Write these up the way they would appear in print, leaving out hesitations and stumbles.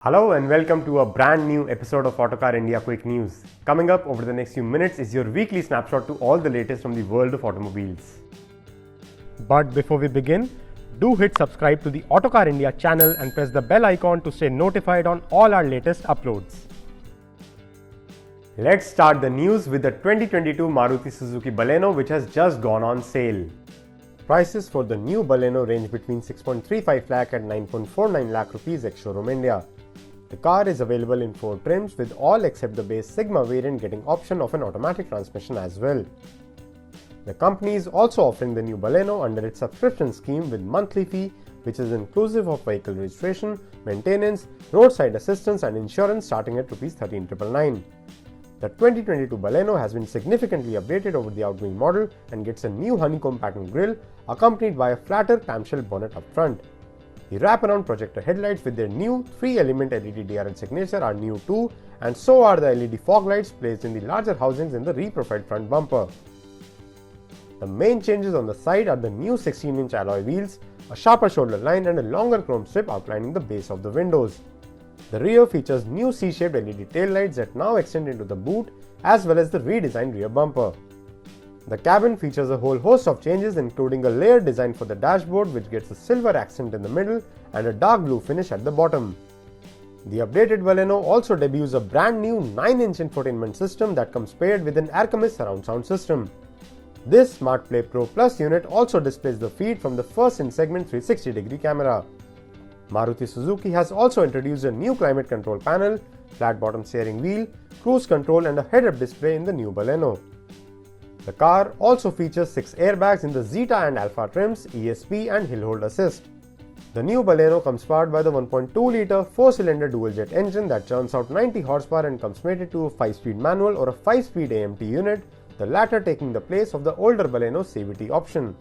Hello and welcome to a brand new episode of Autocar India Quick News. Coming up over the next few minutes is your weekly snapshot to all the latest from the world of automobiles. But before we begin, do hit subscribe to the Autocar India channel and press the bell icon to stay notified on all our latest uploads. Let's start the news with the 2022 Maruti Suzuki Baleno, which has just gone on sale. Prices for the new Baleno range between 6.35 lakh and 9.49 lakh rupees ex-showroom India. The car is available in 4 trims with all except the base Sigma variant getting option of an automatic transmission as well. The company is also offering the new Baleno under its subscription scheme with monthly fee which is inclusive of vehicle registration, maintenance, roadside assistance and insurance starting at Rs 13,999. The 2022 Baleno has been significantly updated over the outgoing model and gets a new honeycomb pattern grille accompanied by a flatter clamshell bonnet up front. The wraparound projector headlights with their new 3-element LED DRL signature are new too, and so are the LED fog lights placed in the larger housings in the re-profiled front bumper. The main changes on the side are the new 16-inch alloy wheels, a sharper shoulder line and a longer chrome strip outlining the base of the windows. The rear features new C-shaped LED taillights that now extend into the boot as well as the redesigned rear bumper. The cabin features a whole host of changes including a layered design for the dashboard which gets a silver accent in the middle and a dark blue finish at the bottom. The updated Baleno also debuts a brand new 9-inch infotainment system that comes paired with an Arcamis surround sound system. This SmartPlay Pro Plus unit also displays the feed from the first in-segment 360-degree camera. Maruti Suzuki has also introduced a new climate control panel, flat bottom steering wheel, cruise control and a head-up display in the new Baleno. The car also features 6 airbags in the Zeta and Alpha trims, ESP and hill hold assist. The new Baleno comes powered by the 1.2-litre 4-cylinder dual-jet engine that churns out 90 horsepower and comes mated to a 5-speed manual or a 5-speed AMT unit, the latter taking the place of the older Baleno's CVT option.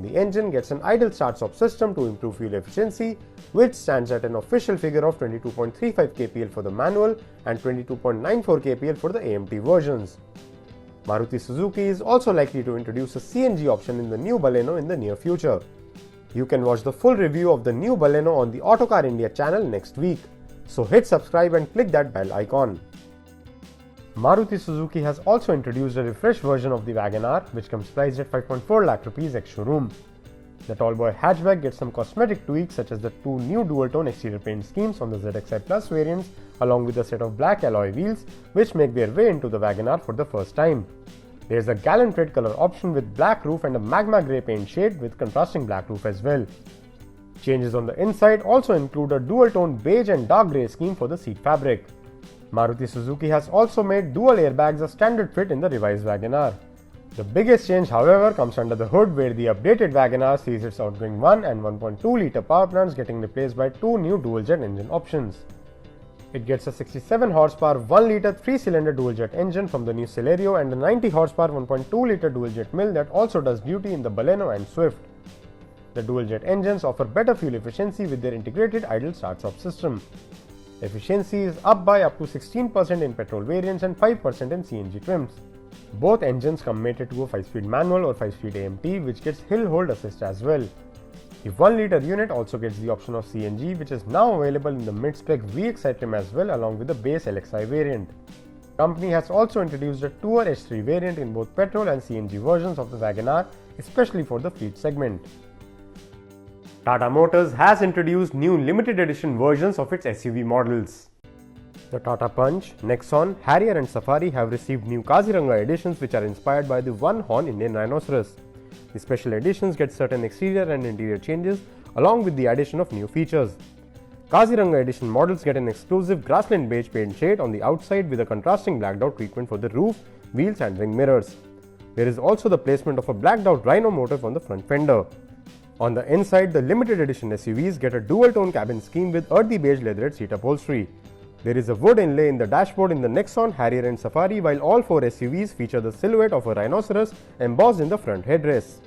The engine gets an idle start-stop system to improve fuel efficiency, which stands at an official figure of 22.35 kpl for the manual and 22.94 kpl for the AMT versions. Maruti Suzuki is also likely to introduce a CNG option in the new Baleno in the near future. You can watch the full review of the new Baleno on the Autocar India channel next week, so hit subscribe and click that bell icon. Maruti Suzuki has also introduced a refreshed version of the Wagon R which comes priced at 5.4 lakh rupees ex-showroom. The tallboy hatchback gets some cosmetic tweaks such as the 2 new dual-tone exterior paint schemes on the ZXi Plus variants along with a set of black alloy wheels which make their way into the Wagon R for the first time. There is a gallant red color option with black roof and a magma grey paint shade with contrasting black roof as well. Changes on the inside also include a dual-tone beige and dark grey scheme for the seat fabric. Maruti Suzuki has also made dual airbags a standard fit in the revised Wagon R. The biggest change, however, comes under the hood where the updated Wagon R sees its outgoing 1 and 1.2-litre power plants getting replaced by 2 new dual-jet engine options. It gets a 67 horsepower 1-litre 3-cylinder dual-jet engine from the new Celerio and a 90 horsepower 1.2-litre dual-jet mill that also does duty in the Baleno and Swift. The dual-jet engines offer better fuel efficiency with their integrated idle start-stop system. Efficiency is up by up to 16% in petrol variants and 5% in CNG trims. Both engines come mated to a 5-speed manual or 5-speed AMT which gets hill hold assist as well. The 1-litre unit also gets the option of CNG which is now available in the mid-spec VXi trim as well along with the base LXi variant. The company has also introduced a Tour H3 variant in both petrol and CNG versions of the Wagon R, especially for the fleet segment. Tata Motors has introduced new limited edition versions of its SUV models. The Tata Punch, Nexon, Harrier and Safari have received new Kaziranga editions which are inspired by the one-horn Indian rhinoceros. The special editions get certain exterior and interior changes along with the addition of new features. Kaziranga edition models get an exclusive grassland beige paint shade on the outside with a contrasting blacked out treatment for the roof, wheels and ring mirrors. There is also the placement of a blacked out rhino motif on the front fender. On the inside, the limited edition SUVs get a dual-tone cabin scheme with earthy beige leatherette seat upholstery. There is a wood inlay in the dashboard in the Nexon, Harrier and Safari while all 4 SUVs feature the silhouette of a rhinoceros embossed in the front headrest.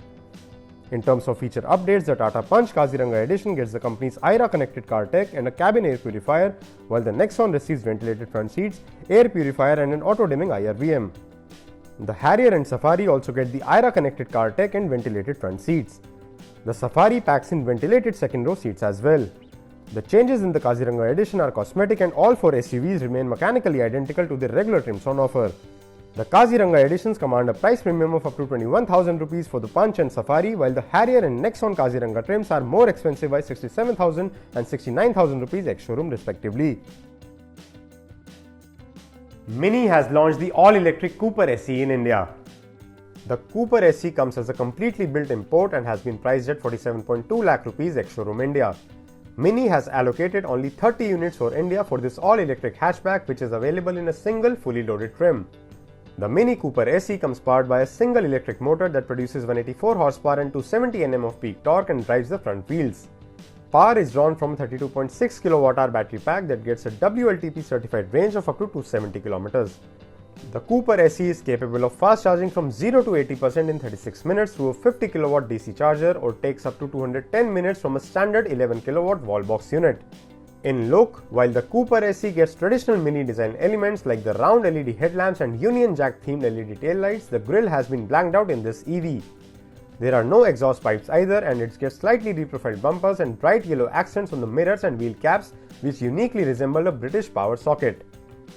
In terms of feature updates, the Tata Punch Kaziranga edition gets the company's IRA connected car tech and a cabin air purifier while the Nexon receives ventilated front seats, air purifier and an auto-dimming IRVM. The Harrier and Safari also get the IRA connected car tech and ventilated front seats. The Safari packs in ventilated second row seats as well. The changes in the Kaziranga edition are cosmetic and all 4 SUVs remain mechanically identical to the regular trims on offer. The Kaziranga editions command a price premium of up to 21,000 rupees for the Punch and Safari, while the Harrier and Nexon Kaziranga trims are more expensive by 67,000 and 69,000 rupees ex-showroom respectively. Mini has launched the all-electric Cooper SE in India. The Cooper SE comes as a completely built import and has been priced at 47.2 lakh rupees ex-showroom India. Mini has allocated only 30 units for India for this all-electric hatchback, which is available in a single fully loaded trim. The Mini Cooper SE comes powered by a single electric motor that produces 184 horsepower and 270 Nm of peak torque and drives the front wheels. Power is drawn from a 32.6 kWh battery pack that gets a WLTP certified range of up to 270 km. The Cooper SE is capable of fast charging from 0 to 80% in 36 minutes through a 50 kW DC charger, or takes up to 210 minutes from a standard 11 kW wall box unit. In look, while the Cooper SE gets traditional Mini design elements like the round LED headlamps and Union Jack themed LED taillights, the grille has been blanked out in this EV. There are no exhaust pipes either, and it gets slightly reprofiled bumpers and bright yellow accents on the mirrors and wheel caps, which uniquely resemble a British power socket.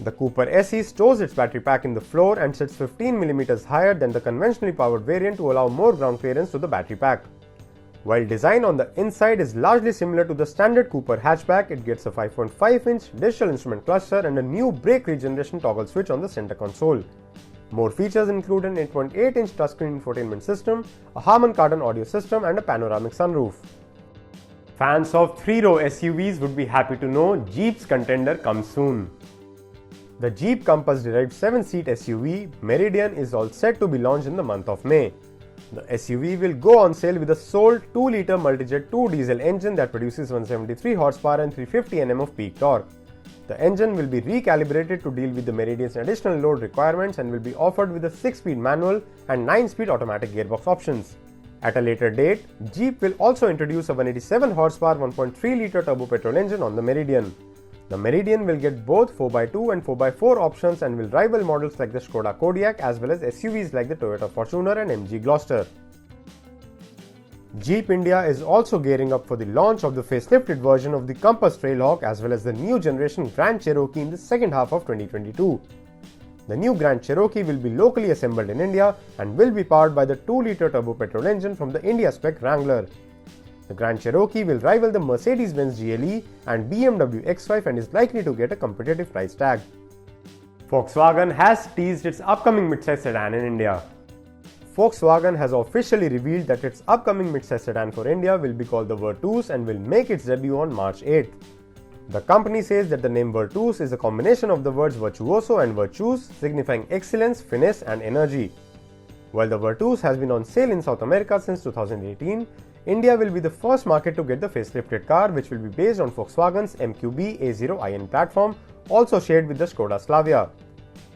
The Cooper SE stores its battery pack in the floor and sits 15 mm higher than the conventionally powered variant to allow more ground clearance to the battery pack. While design on the inside is largely similar to the standard Cooper hatchback, it gets a 5.5-inch digital instrument cluster and a new brake regeneration toggle switch on the center console. More features include an 8.8-inch touchscreen infotainment system, a Harman Kardon audio system, and a panoramic sunroof. Fans of 3-row SUVs would be happy to know Jeep's contender comes soon. The Jeep Compass-derived 7-seat SUV, Meridian, is all set to be launched in the month of May. The SUV will go on sale with a sold 2-litre multijet 2 diesel engine that produces 173 horsepower and 350 Nm of peak torque. The engine will be recalibrated to deal with the Meridian's additional load requirements and will be offered with a 6-speed manual and 9-speed automatic gearbox options. At a later date, Jeep will also introduce a 187 horsepower 1.3-litre turbo petrol engine on the Meridian. The Meridian will get both 4x2 and 4x4 options and will rival models like the Skoda Kodiaq as well as SUVs like the Toyota Fortuner and MG Gloster. Jeep India is also gearing up for the launch of the facelifted version of the Compass Trailhawk as well as the new generation Grand Cherokee in the second half of 2022. The new Grand Cherokee will be locally assembled in India and will be powered by the 2-litre turbo petrol engine from the India spec Wrangler. The Grand Cherokee will rival the Mercedes-Benz GLE and BMW X5 and is likely to get a competitive price tag. Volkswagen has teased its upcoming midsize sedan in India. Volkswagen has officially revealed that its upcoming midsize sedan for India will be called the Virtus and will make its debut on March 8th. The company says that the name Virtus is a combination of the words virtuoso and virtus, signifying excellence, finesse and energy. While the Virtus has been on sale in South America since 2018, India will be the first market to get the facelifted car, which will be based on Volkswagen's MQB A0iN platform, also shared with the Skoda Slavia.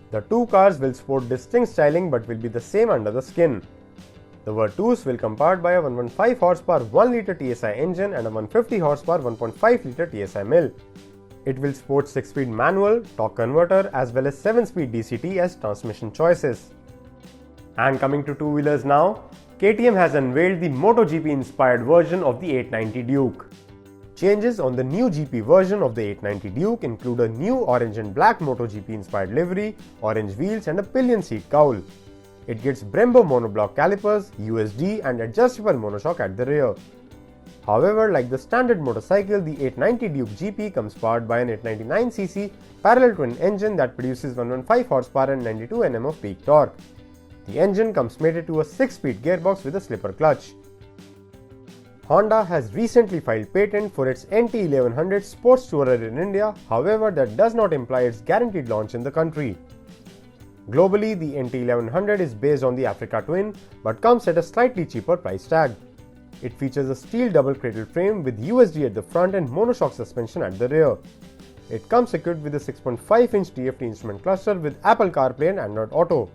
The two cars will sport distinct styling but will be the same under the skin. The Virtus will come powered by a 115 horsepower 1-litre TSI engine and a 150 horsepower 1.5-litre TSI mill. It will sport 6-speed manual, torque converter as well as 7-speed DCT as transmission choices. And coming to two-wheelers now, KTM has unveiled the MotoGP-inspired version of the 890 Duke. Changes on the new GP version of the 890 Duke include a new orange and black MotoGP-inspired livery, orange wheels and a pillion seat cowl. It gets Brembo monoblock calipers, USD and adjustable monoshock at the rear. However, like the standard motorcycle, the 890 Duke GP comes powered by an 899cc parallel twin engine that produces 115 horsepower and 92 Nm of peak torque. The engine comes mated to a 6-speed gearbox with a slipper clutch. Honda has recently filed patent for its NT1100 sports tourer in India, however that does not imply its guaranteed launch in the country. Globally, the NT1100 is based on the Africa Twin but comes at a slightly cheaper price tag. It features a steel double cradle frame with USD at the front and monoshock suspension at the rear. It comes equipped with a 6.5-inch TFT instrument cluster with Apple CarPlay and Android Auto.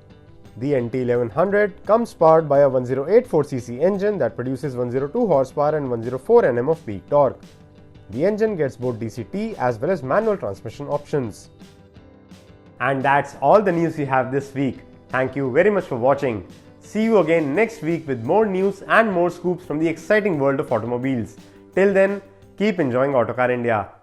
The NT1100 comes powered by a 1084cc engine that produces 102 horsepower and 104 Nm of peak torque. The engine gets both DCT as well as manual transmission options. And that's all the news we have this week. Thank you very much for watching. See you again next week with more news and more scoops from the exciting world of automobiles. Till then, Keep enjoying Autocar India.